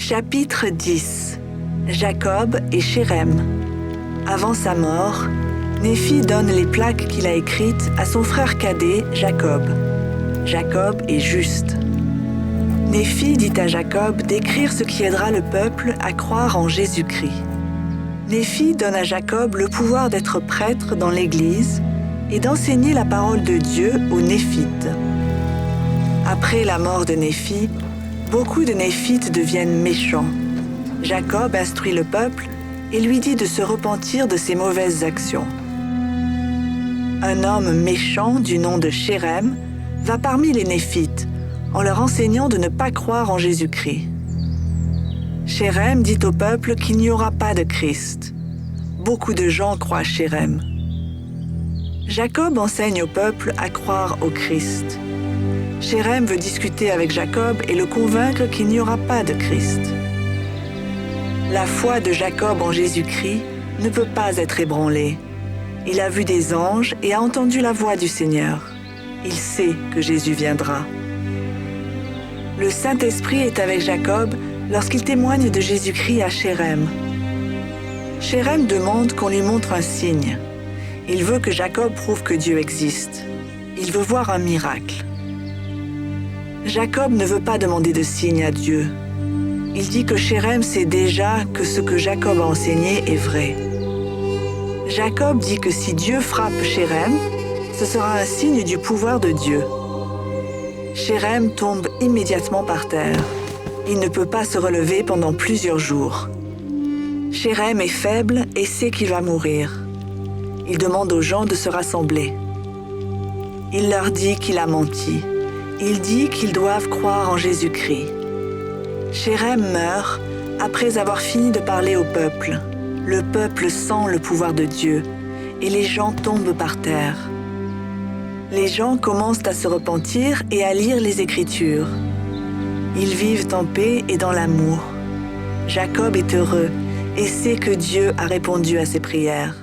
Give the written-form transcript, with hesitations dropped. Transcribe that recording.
Chapitre 10. Jacob et Shérem. Avant sa mort, Néphi donne les plaques qu'il a écrites à son frère cadet, Jacob. Jacob est juste. Néphi dit à Jacob d'écrire ce qui aidera le peuple à croire en Jésus-Christ. Néphi donne à Jacob le pouvoir d'être prêtre dans l'Église et d'enseigner la parole de Dieu aux Néphites. Après la mort de Néphi, beaucoup de Néphites deviennent méchants. Jacob instruit le peuple et lui dit de se repentir de ses mauvaises actions. Un homme méchant du nom de Shérem va parmi les Néphites en leur enseignant de ne pas croire en Jésus-Christ. Shérem dit au peuple qu'il n'y aura pas de Christ. Beaucoup de gens croient Shérem. Jacob enseigne au peuple à croire au Christ. Shérem veut discuter avec Jacob et le convaincre qu'il n'y aura pas de Christ. La foi de Jacob en Jésus-Christ ne peut pas être ébranlée. Il a vu des anges et a entendu la voix du Seigneur. Il sait que Jésus viendra. Le Saint-Esprit est avec Jacob lorsqu'il témoigne de Jésus-Christ à Shérem. Shérem demande qu'on lui montre un signe. Il veut que Jacob prouve que Dieu existe. Il veut voir un miracle. Jacob ne veut pas demander de signe à Dieu. Il dit que Shérem sait déjà que ce que Jacob a enseigné est vrai. Jacob dit que si Dieu frappe Shérem, ce sera un signe du pouvoir de Dieu. Shérem tombe immédiatement par terre. Il ne peut pas se relever pendant plusieurs jours. Shérem est faible et sait qu'il va mourir. Il demande aux gens de se rassembler. Il leur dit qu'il a menti. Il dit qu'ils doivent croire en Jésus-Christ. Shérem meurt après avoir fini de parler au peuple. Le peuple sent le pouvoir de Dieu et les gens tombent par terre. Les gens commencent à se repentir et à lire les Écritures. Ils vivent en paix et dans l'amour. Jacob est heureux et sait que Dieu a répondu à ses prières.